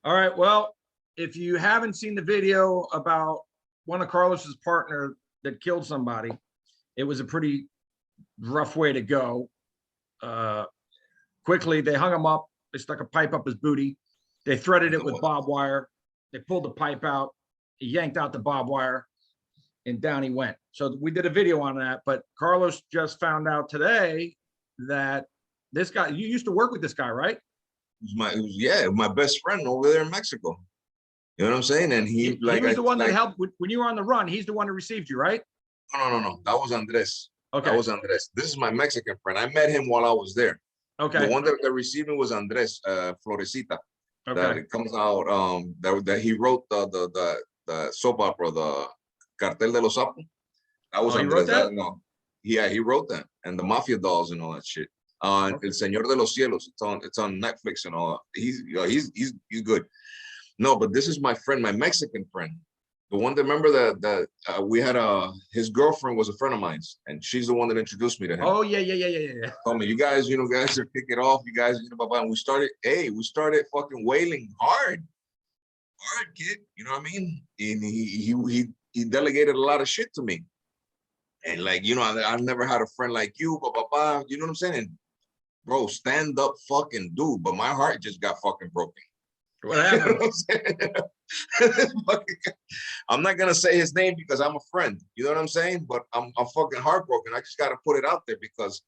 All right. Well, if you haven't seen the video about one of Carlos's partner that killed somebody, it was a pretty rough way to go. Quickly, they hung him up. They stuck a pipe up his booty. They threaded it with barbed wire. They pulled the pipe out. He yanked out the barbed wire, and down he went. So we did a video on that. But Carlos just found out today that this guy, you used to work with this guy, right? It was my best friend over there in Mexico. You know what I'm saying? And he was the one that helped when you were on the run. He's the one who received you, right? No. That was Andres. Okay. That was Andres. This is my Mexican friend. I met him while I was there. Okay. The one that received me was Andres Florecita. Okay. That it comes out that he wrote the soap opera, the Cartel de los Sapos. That was Andres. No. Yeah, he wrote that, and the Mafia dolls and all that shit. El Señor de los Cielos. It's on Netflix and all. He's good. No, but this is my friend, my Mexican friend. The one that remember that we had his girlfriend was a friend of mine, and she's the one that introduced me to him. Oh yeah. Told me, you guys are kick it off. You guys, and we started fucking wailing hard, kid. You know what I mean? And he delegated a lot of shit to me, and I've never had a friend like you, you know what I'm saying? And bro, stand up, fucking dude. But my heart just got fucking broken. What happened? You know what I'm not gonna say his name because I'm a friend. You know what I'm saying? But I'm fucking heartbroken. I just gotta put it out there because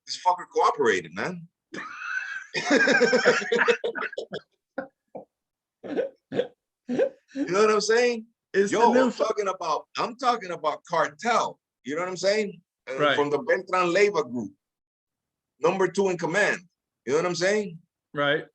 this fucker cooperated, man. You know what I'm saying? I'm talking about Cartel. You know what I'm saying? Right. From the Beltran Leyva group, number 2 in command. You know what I'm saying? Right.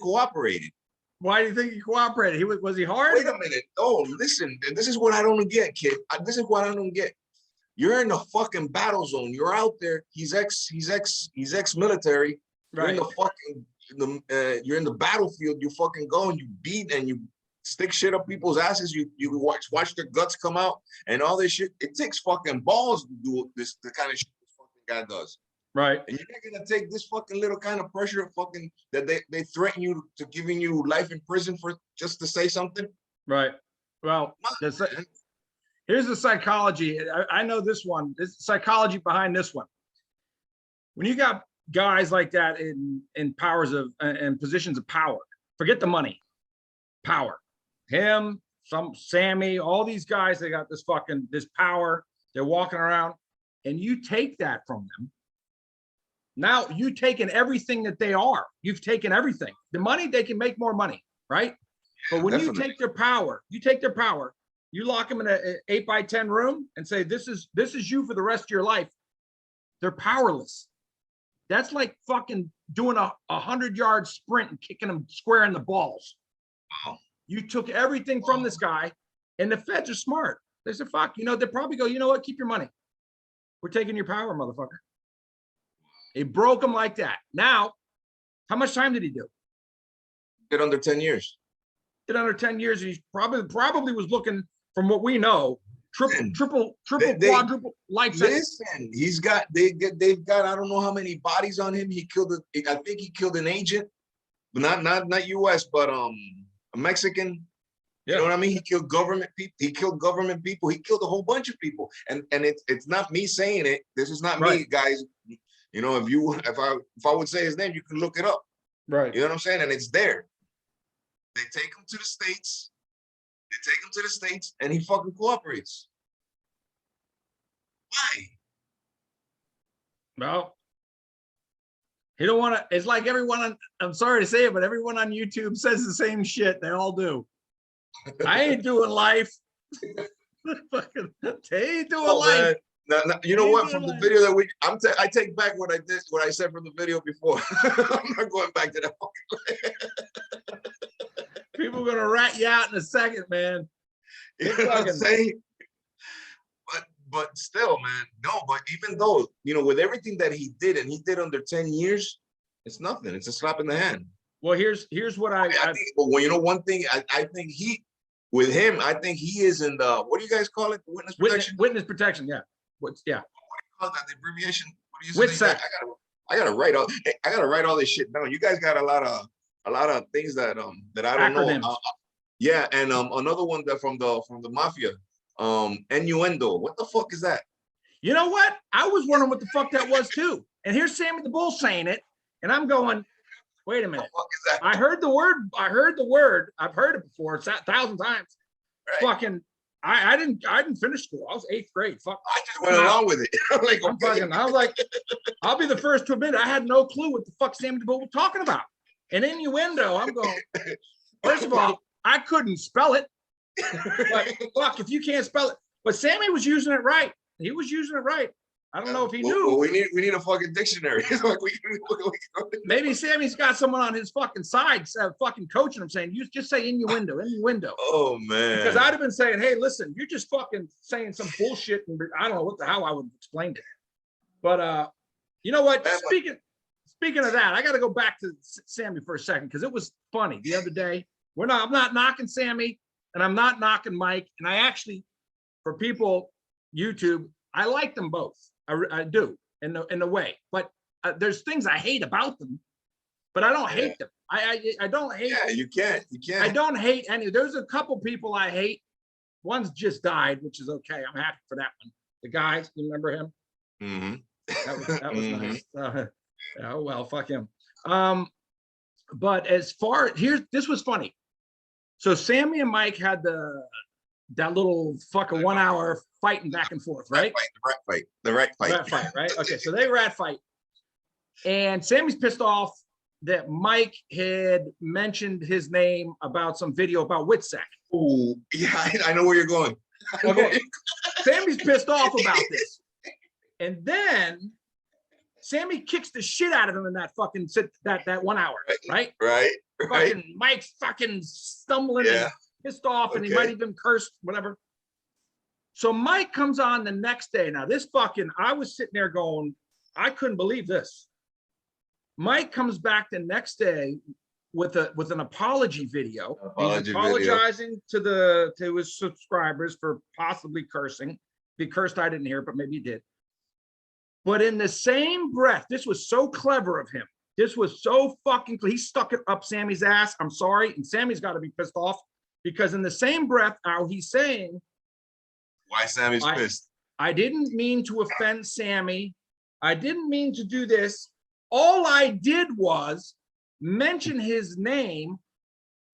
Cooperated. Why do you think he cooperated? Was he hard? Wait a minute. Oh, listen. This is what I don't get, kid. This is what I don't get. You're in the fucking battle zone. You're out there. He's ex-military. Right. You're in the battlefield. You fucking go and you beat and you stick shit up people's asses. You watch their guts come out and all this shit. It takes fucking balls to do the kind of shit this fucking guy does. Right. And you're not gonna take this fucking little kind of pressure of fucking that they threaten you to giving you life in prison for just to say something. Right. Well, here's the psychology. I know this one. This psychology behind this one. When you got guys like that in powers of and positions of power, forget the money, power. Him, Sammy, all these guys, they got this power. They're walking around, and you take that from them. Now you've taken everything that they are. You've taken everything. The money, they can make more money, right? But when you take their power, you lock them in an 8x10 room and say, this is you for the rest of your life. They're powerless. That's like fucking doing a 100-yard sprint and kicking them square in the balls. Wow. You took everything from this guy, and the feds are smart. They said, fuck, they probably go, you know what? Keep your money. We're taking your power, motherfucker. It broke him like that. Now, how much time did he do? Did under 10 years. Did under 10 years. He probably was looking, from what we know, triple, quadruple life sentence. Listen, they've got I don't know how many bodies on him. I think he killed an agent, but not U.S., but a Mexican. Yeah. You know what I mean? He killed government people. He killed a whole bunch of people. And it's not me saying it. This is not me, guys. If I would say his name, you can look it up. Right. You know what I'm saying? And it's there. They take him to the States. And he fucking cooperates. Why? Well, he don't want to. It's like everyone I'm sorry to say it, but everyone on YouTube says the same shit. They all do. I ain't doing life. They ain't doing life. Man. Now, you know what? From the video that I take back what I said from the video before. I'm not going back to that. People are gonna rat you out in a second, man. You know what I'm saying? But still, man. No, but even though, with everything that he did, and he did under 10 years, it's nothing. It's a slap in the hand. Well, here's what I think. Well, one thing I think with him, I think he is in the, what do you guys call it? Witness protection. Witness protection. Yeah. What do you call that? The abbreviation. WITSEC. I gotta write all this shit down. You guys got a lot of things that I don't Acronyms. know. Yeah, and another one that from the Mafia, innuendo. What the fuck is that? You know what? I was wondering what the fuck that was too. And here's Sammy the Bull saying it, and I'm going, wait a minute. What the fuck is that? I heard the word. I've heard it before. It's 1,000 times. Right. Fucking. I didn't finish school. I was 8th grade. Fuck. I just went along with it. I'm like, okay. I was like, I'll be the first to admit I had no clue what the fuck Sammy the Bull was talking about. And innuendo, I'm going. First of all, I couldn't spell it. But fuck, if you can't spell it. But Sammy was using it right. He was using it right. I don't know if he knew. Well, we need a fucking dictionary. Like Maybe Sammy's got someone on his fucking side, fucking coaching him, saying, "You just say innuendo." Oh man! Because I'd have been saying, "Hey, listen, you're just fucking saying some bullshit," and I don't know how I would have explained it. But you know what? Speaking of that, I got to go back to Sammy for a second because it was funny the other day. I'm not knocking Sammy, and I'm not knocking Mike, and I actually, for people YouTube, I like them both. I do in a way, but there's things I hate about them, but I don't hate them. I don't hate. Yeah, you can't. I don't hate any. There's a couple people I hate. One's just died, which is okay. I'm happy for that one. The guy, you remember him? Mm-hmm. That was nice. Oh well, fuck him. But as far this was funny. So Sammy and Mike had that little fucking 1 hour fighting back and forth, right? The rat fight, right? Okay, so they rat fight. And Sammy's pissed off that Mike had mentioned his name about some video about Witsec. Oh, yeah, I know where you're going. Okay, Sammy's pissed off about this. And then Sammy kicks the shit out of him in that fucking that 1 hour, right? Right. Fucking Mike's fucking stumbling and pissed off, and he might even curse, whatever. So Mike comes on the next day. Now this fucking, I was sitting there going, I couldn't believe this. Mike comes back the next day with an apology video. He's apologizing to his subscribers for possibly cursing. If he cursed, I didn't hear it, but maybe he did. But in the same breath, this was so clever of him. This was so fucking, he stuck it up Sammy's ass. I'm sorry. And Sammy's got to be pissed off because in the same breath, how he's saying, why Sammy's pissed? I didn't mean to offend Sammy. I didn't mean to do this. All I did was mention his name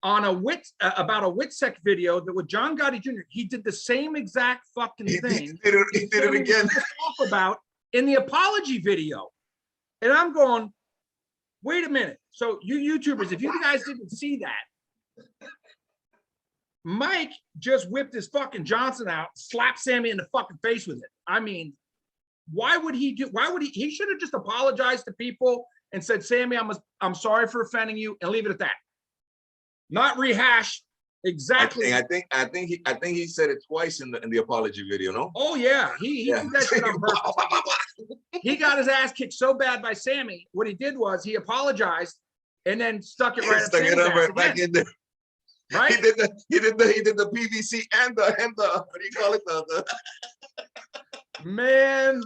on about a Witsec video that with John Gotti Jr. He did the same exact fucking thing. He did it again. Off about in the apology video. And I'm going, wait a minute. So you YouTubers, if you guys didn't see that, Mike just whipped his fucking Johnson out, slapped Sammy in the fucking face with it. I mean, why would he should have just apologized to people and said, Sammy, I'm sorry for offending you, and leave it at that. Not rehash exactly. I think he said it twice in the apology video, no? Oh yeah, he did that shit on purpose. He got his ass kicked so bad by Sammy. What he did was he apologized and then stuck it right back in there. Right? He did the PVC and the what do you call it? The Man,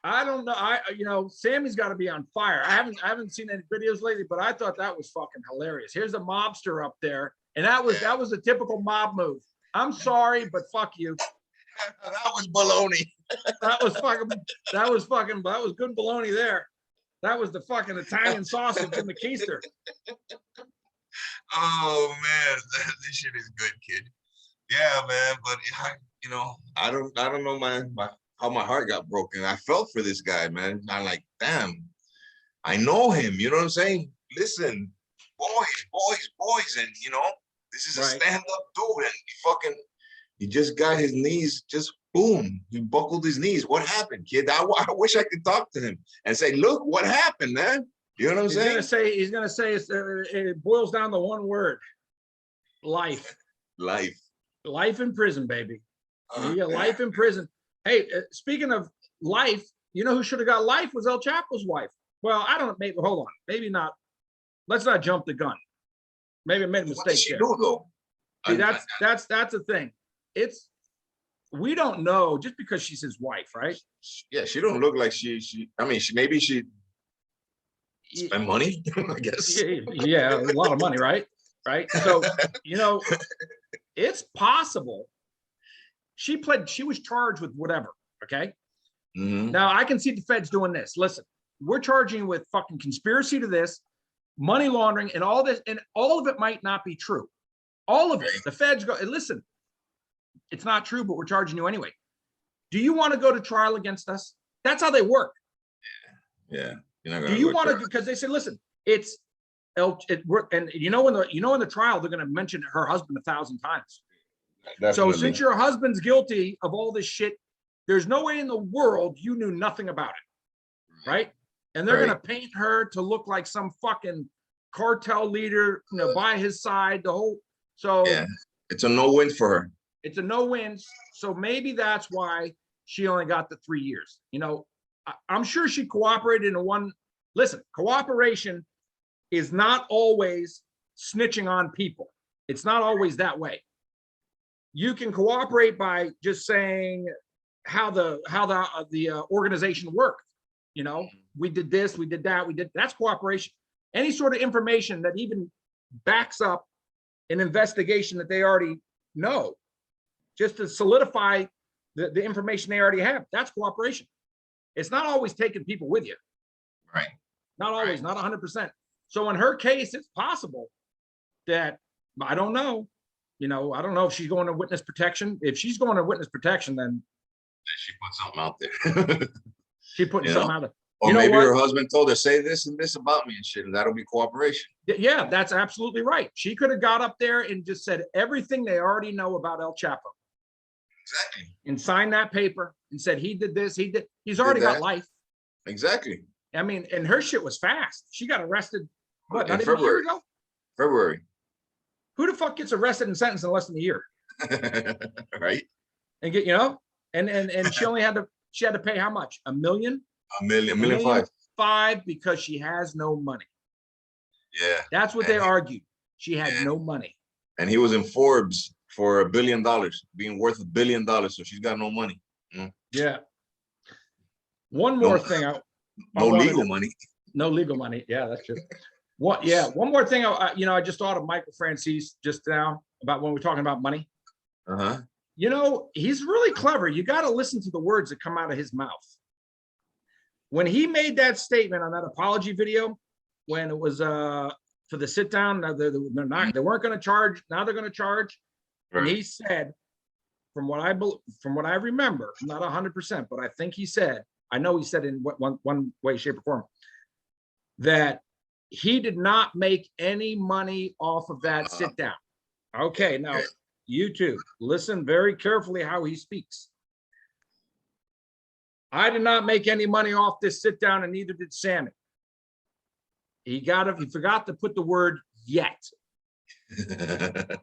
I don't know. Sammy's got to be on fire. I haven't seen any videos lately, but I thought that was fucking hilarious. Here's a mobster up there, and that was a typical mob move. I'm sorry, but fuck you. That was baloney. That was good baloney there. That was the fucking Italian sausage in the keister. Oh man, this shit is good, kid. Yeah, man, but I don't know how my heart got broken. I felt for this guy, man. I'm like, damn, I know him. You know what I'm saying? Listen, boys, and this is a stand-up dude, and he just got his knees just boom. He buckled his knees. What happened, kid? I wish I could talk to him and say, look, what happened, man? You know what I'm saying? He's gonna say it boils down to one word: life. Life in prison, baby. You get life in prison. Hey, speaking of life, you know who should have got life was El Chapo's wife. Well, I don't know. Maybe hold on. Maybe not. Let's not jump the gun. Maybe I made a mistake. What did she do though? See, that's the thing. We don't know just because she's his wife, right? Yeah, she don't look like she. I mean, spend money, I guess. Yeah, a lot of money, right? Right. So, you know, it's possible she was charged with whatever. Okay. Now I can see the feds doing this. Listen, we're charging with fucking conspiracy to this, money laundering, and all this, and all of it might not be true. All of it. The feds go, listen, it's not true, but we're charging you anyway. Do you want to go to trial against us? That's how they work. Yeah. Do you want to? Because they said, listen, it's and you know in the trial they're going to mention her husband 1,000 times. Definitely. So since your husband's guilty of all this shit, there's no way in the world you knew nothing about it, right? And they're going to paint her to look like some fucking cartel leader, you know, by his side. The whole yeah, it's a no-win for her. It's a no-win. So maybe that's why she only got the 3 years. You know, I'm sure she cooperated in one. Listen, cooperation is not always snitching on people. It's not always that way. You can cooperate by just saying how the organization worked. You know, we did this, we did that, that's cooperation. Any sort of information that even backs up an investigation that they already know, just to solidify the information they already have, that's cooperation. It's not always taking people with you. Right. Not always, not 100%. So in her case, it's possible that, I don't know, you know, I don't know if she's going to witness protection. If she's going to witness protection, then she put something out there. She putting something out there. Or maybe her husband told her, say this and this about me and shit, and that'll be cooperation. Yeah, that's absolutely right. She could have got up there and just said everything they already know about El Chapo. Exactly. And signed that paper and said he did this, he's already got life. Exactly. I mean, and her shit was fast. She got arrested, what, not even a year ago? February. Who the fuck gets arrested and sentenced in less than a year? Right. And get, you know, and she only had to pay how much? $1 million? $1.5 million. $5 because she has no money. Yeah. That's what they argued. She had no money. And he was in Forbes for $1 billion, being worth $1 billion. So she's got no money. Yeah. One more thing. No legal money. No legal money. Yeah, that's true. One more thing. I just thought of Michael Franzese just now about when we're talking about money. You know, he's really clever. You got to listen to the words that come out of his mouth. When he made that statement on that apology video, when it was for the sit down, they weren't going to charge. Now they're going to charge. Right. And he said, from what I remember, not 100%, but I think he said, I know he said in one way, shape, or form, that he did not make any money off of that sit down. Okay, now you two listen very carefully how he speaks. I did not make any money off this sit down, and neither did Sammy. He forgot to put the word yet.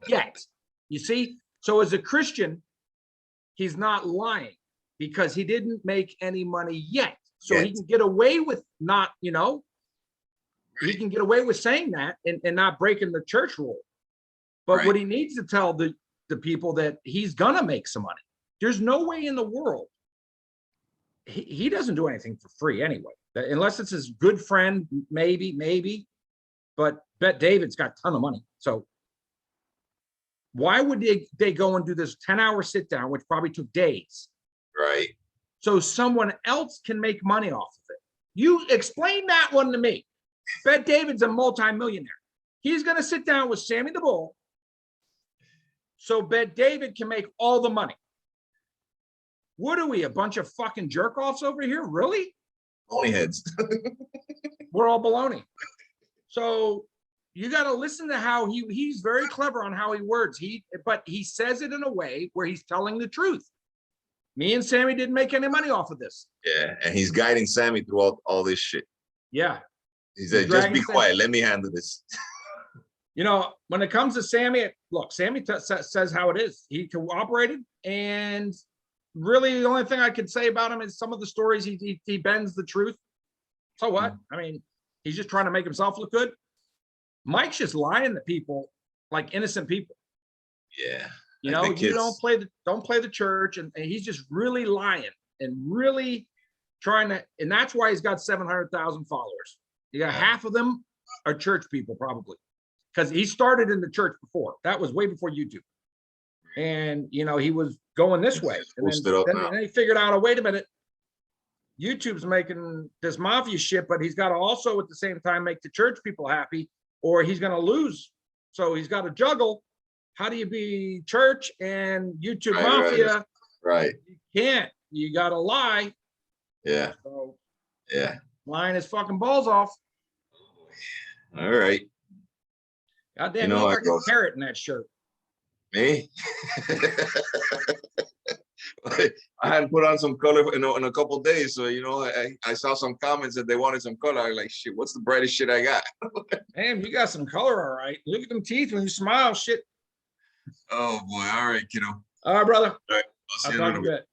Yet. You see? So as a Christian, he's not lying because he didn't make any money yet. So he can get away with not, you know, he can get away with saying that and not breaking the church rule. But what he needs to tell the people that he's gonna make some money. There's no way in the world. He doesn't do anything for free anyway, unless it's his good friend, maybe. But Bet David's got a ton of money. So why would they go and do this 10-hour sit down, which probably took days? Right. So someone else can make money off of it. You explain that one to me. Bet David's a multimillionaire. He's going to sit down with Sammy the Bull. So Bet David can make all the money. What are we, a bunch of fucking jerk-offs over here? Really? Baloney heads. We're all baloney. So you got to listen to how he's very clever on how he words. But he says it in a way where he's telling the truth. Me and Sammy didn't make any money off of this. Yeah, and he's guiding Sammy through all this shit. Yeah. He said, just be quiet. Let me handle this. You know, when it comes to Sammy, look, Sammy says how it is. He cooperated, and really the only thing I could say about him is some of the stories he bends the truth. So what? I mean, he's just trying to make himself look good. Mike's just lying to people like innocent people. Yeah. You know, you don't play the church, and he's just really lying and really trying to, and that's why he's got 700,000 followers. You got half of them are church people, probably, because he started in the church before. That was way before YouTube. And you know, he was going this way, and then he figured out, oh, wait a minute, YouTube's making this mafia shit, but he's got to also at the same time make the church people happy, or he's going to lose. So he's got to juggle. How do you be church and YouTube mafia? Right. You can't. You got to lie. Yeah. So, yeah. Lying his fucking balls off. All right. Goddamn, you look like a carrot in that shirt. Me? I hadn't put on some color in a couple of days, so you know, I saw some comments that they wanted some color. I was like, shit, what's the brightest shit I got? Damn, you got some color, all right. Look at them teeth when you smile, shit. Oh boy, all right, kiddo. All right, brother. All right, I'll see you in a bit.